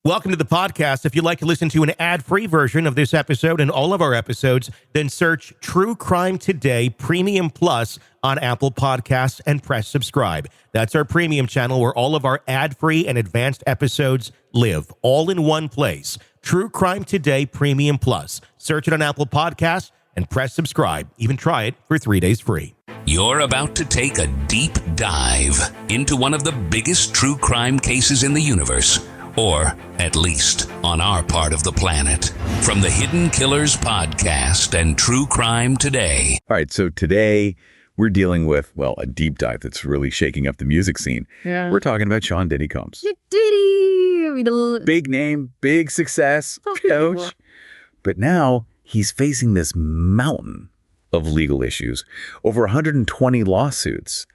Welcome to the podcast. If you'd like to listen to an ad-free version of this episode and all of our episodes, then search True Crime Today Premium Plus on Apple Podcasts and press subscribe. That's our premium channel where all of our ad-free and advanced episodes live, all in one place. True Crime Today Premium Plus. Search it on Apple Podcasts and press subscribe. Even try it for 3 days free. You're about to take a deep dive into one of the biggest true crime cases in the universe. Or, at least, on our part of the planet. From the Hidden Killers podcast and True Crime Today. All right, so today we're dealing with, well, a deep dive that's really shaking up the music scene. Yeah. We're talking about Sean Diddy Combs. Diddy! Big name, big success, coach. But now he's facing this mountain of legal issues, over 120 lawsuits,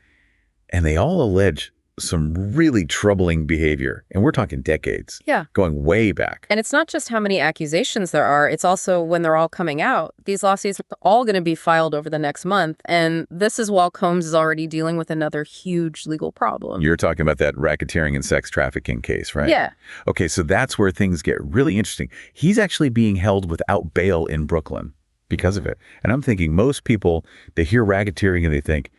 and they all allege some really troubling behavior. And we're talking decades. Yeah. Going way back. And it's not just how many accusations there are. It's also when they're all coming out. These lawsuits are all going to be filed over the next month. And this is while Combs is already dealing with another huge legal problem. You're talking about that racketeering and sex trafficking case, right? Yeah. Okay, so that's where things get really interesting. He's actually being held without bail in Brooklyn because of it. And I'm thinking most people, they hear racketeering and they think,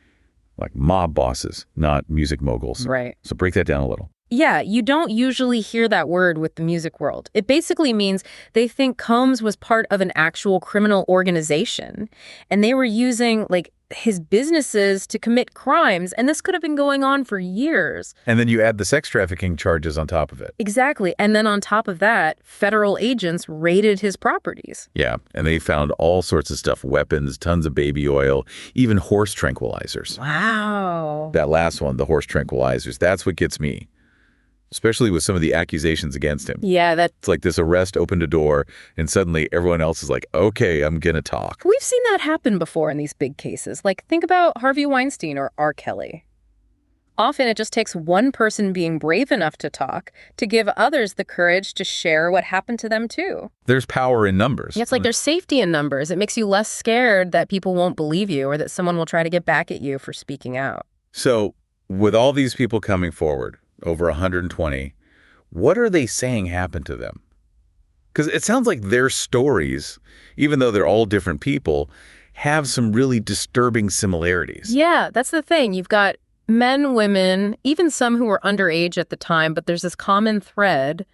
like mob bosses, not music moguls. Right. So break that down a little. Yeah, you don't usually hear that word with the music world. It basically means they think Combs was part of an actual criminal organization, and they were using, like, his businesses to commit crimes, and this could have been going on for years. And then you add the sex trafficking charges on top of it. Exactly. And then on top of that, federal agents raided his properties. Yeah, and they found all sorts of stuff, weapons, tons of baby oil, even horse tranquilizers. Wow. That last one, the horse tranquilizers, that's what gets me. Especially with some of the accusations against him. Yeah, It's like this arrest opened a door, and suddenly everyone else is like, okay, I'm going to talk. We've seen that happen before in these big cases. Like, think about Harvey Weinstein or R. Kelly. Often it just takes one person being brave enough to talk to give others the courage to share what happened to them, too. There's power in numbers. Yeah, it's like there's safety in numbers. It makes you less scared that people won't believe you or that someone will try to get back at you for speaking out. So with all these people coming forward, over 120, what are they saying happened to them? Because it sounds like their stories, even though they're all different people, have some really disturbing similarities. Yeah, that's the thing. You've got men, women, even some who were underage at the time, but there's this common thread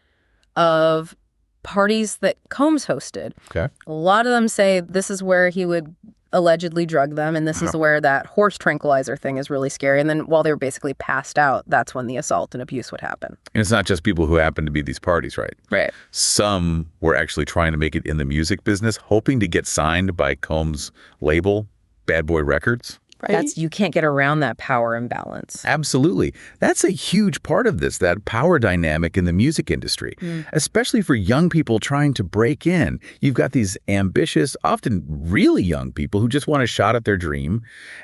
of parties that Combs hosted. Okay. A lot of them say this is where he would allegedly drug them, and this is where that horse tranquilizer thing is really scary. And then while they were basically passed out, that's when the assault and abuse would happen. And it's not just people who happen to be these parties, right? Right. Some were actually trying to make it in the music business, hoping to get signed by Combs' label, Bad Boy Records. Right? You can't get around that power imbalance. Absolutely. That's a huge part of this, that power dynamic in the music industry, especially for young people trying to break in. You've got these ambitious, often really young people who just want a shot at their dream.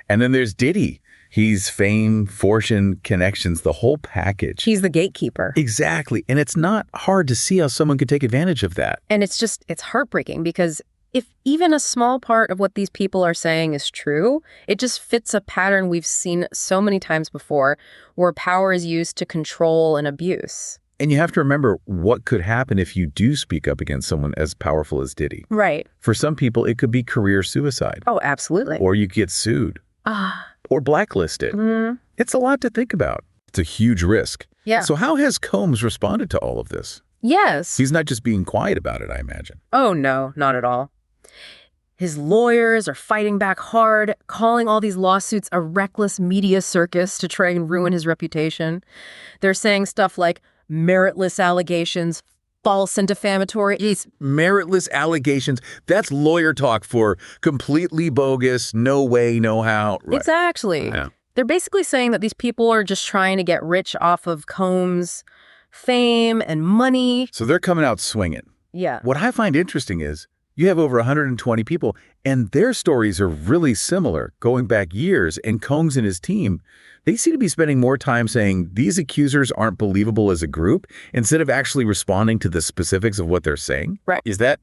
And then there's Diddy. He's fame, fortune, connections, the whole package. He's the gatekeeper. Exactly. And it's not hard to see how someone could take advantage of that. And it's heartbreaking because if even a small part of what these people are saying is true, it just fits a pattern we've seen so many times before where power is used to control and abuse. And you have to remember what could happen if you do speak up against someone as powerful as Diddy. Right. For some people, it could be career suicide. Oh, absolutely. Or you get sued. Or blacklisted. It's a lot to think about. It's a huge risk. Yeah. So how has Combs responded to all of this? Yes. He's not just being quiet about it, I imagine. Oh, no, not at all. His lawyers are fighting back hard, calling all these lawsuits a reckless media circus to try and ruin his reputation. They're saying stuff like meritless allegations, false and defamatory. Meritless allegations. That's lawyer talk for completely bogus, no way, no how. Right. Exactly. Yeah. They're basically saying that these people are just trying to get rich off of Combs' fame and money. So they're coming out swinging. Yeah. What I find interesting is you have over 120 people, and their stories are really similar, going back years, and Combs and his team, they seem to be spending more time saying these accusers aren't believable as a group instead of actually responding to the specifics of what they're saying. Right. Is that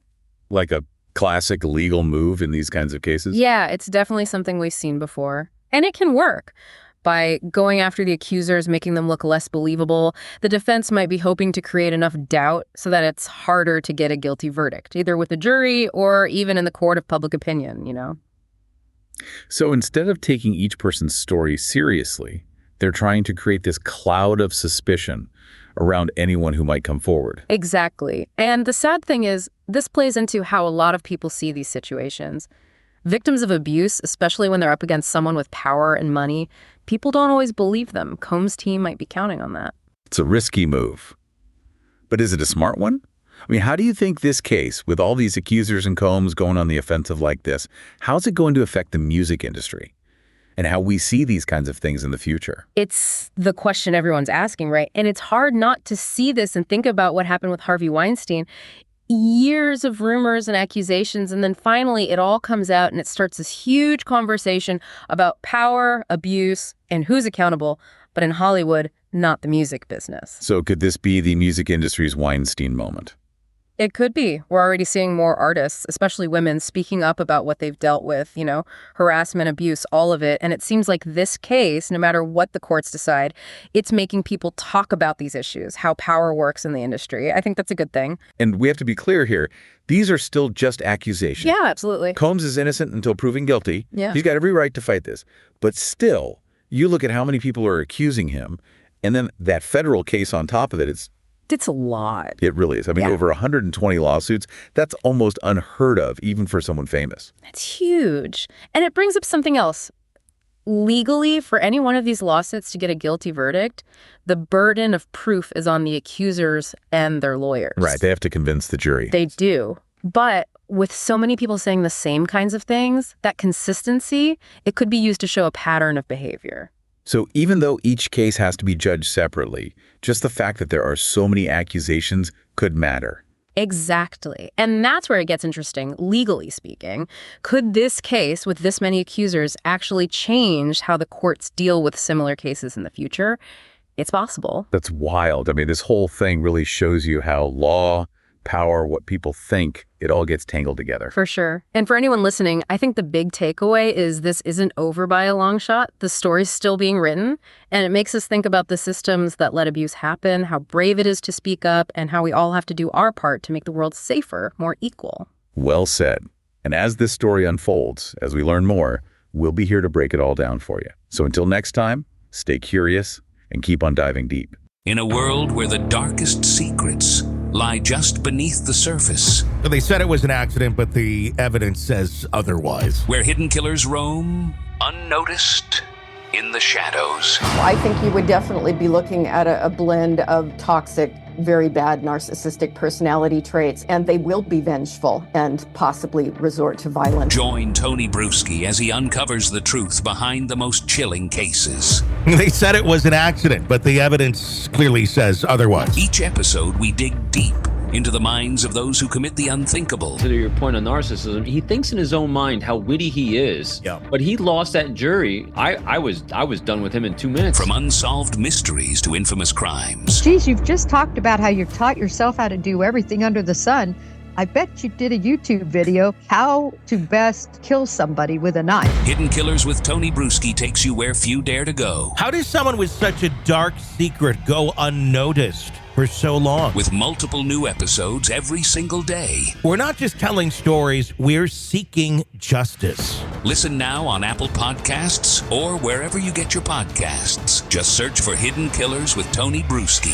like a classic legal move in these kinds of cases? Yeah, it's definitely something we've seen before. And it can work. By going after the accusers, making them look less believable, the defense might be hoping to create enough doubt so that it's harder to get a guilty verdict, either with the jury or even in the court of public opinion, you know? So instead of taking each person's story seriously, they're trying to create this cloud of suspicion around anyone who might come forward. Exactly. And the sad thing is, this plays into how a lot of people see these situations. Victims of abuse, especially when they're up against someone with power and money, people don't always believe them. Combs' team might be counting on that. It's a risky move. But is it a smart one? I mean, how do you think this case, with all these accusers and Combs going on the offensive like this, how's it going to affect the music industry and how we see these kinds of things in the future? It's the question everyone's asking, right? And it's hard not to see this and think about what happened with Harvey Weinstein. Years of rumors and accusations, and then finally it all comes out and it starts this huge conversation about power, abuse, and who's accountable, but in Hollywood, not the music business. So could this be the music industry's Weinstein moment? It could be. We're already seeing more artists, especially women, speaking up about what they've dealt with, you know, harassment, abuse, all of it. And it seems like this case, no matter what the courts decide, it's making people talk about these issues, how power works in the industry. I think that's a good thing. And we have to be clear here. These are still just accusations. Yeah, absolutely. Combs is innocent until proven guilty. Yeah. He's got every right to fight this. But still, you look at how many people are accusing him, and then that federal case on top of it, It's a lot. it really is. I mean, Yeah. over 120 lawsuits, that's almost unheard of, even for someone famous. It's huge. And it brings up something else. Legally, for any one of these lawsuits to get a guilty verdict, the burden of proof is on the accusers and their lawyers. Right. They have to convince the jury. They do. But with so many people saying the same kinds of things, that consistency, it could be used to show a pattern of behavior. So even though each case has to be judged separately, just the fact that there are so many accusations could matter. Exactly. And that's where it gets interesting, legally speaking. Could this case with this many accusers actually change how the courts deal with similar cases in the future? It's possible. That's wild. I mean, this whole thing really shows you how law, power, what people think, it all gets tangled together. For sure. And for anyone listening, I think the big takeaway is this isn't over by a long shot. The story's still being written, and it makes us think about the systems that let abuse happen, how brave it is to speak up, and how we all have to do our part to make the world safer, more equal. Well said. And as this story unfolds, as we learn more, we'll be here to break it all down for you. So until next time, stay curious and keep on diving deep. In a world where the darkest secrets lie just beneath the surface, They said it was an accident, but the evidence says otherwise. where hidden killers roam unnoticed in the shadows. I think you would definitely be looking at a blend of toxic, very bad narcissistic personality traits, and they will be vengeful and possibly resort to violence. Join Tony Bruschi as he uncovers the truth behind the most chilling cases. They said it was an accident, but the evidence clearly says otherwise. Each episode, we dig deep into the minds of those who commit the unthinkable. To your point on narcissism, he thinks in his own mind how witty he is. Yeah. But he lost that jury. I was done with him in 2 minutes. From unsolved mysteries to infamous crimes. Geez, you've just talked about how you've taught yourself how to do everything under the sun. I bet you did a YouTube video, how to best kill somebody with a knife. Hidden Killers with Tony Bruschi takes you where few dare to go. How does someone with such a dark secret go unnoticed for so long? With multiple new episodes every single day. We're not just telling stories, we're seeking justice. Listen now on Apple Podcasts or wherever you get your podcasts. Just search for Hidden Killers with Tony Bruschi.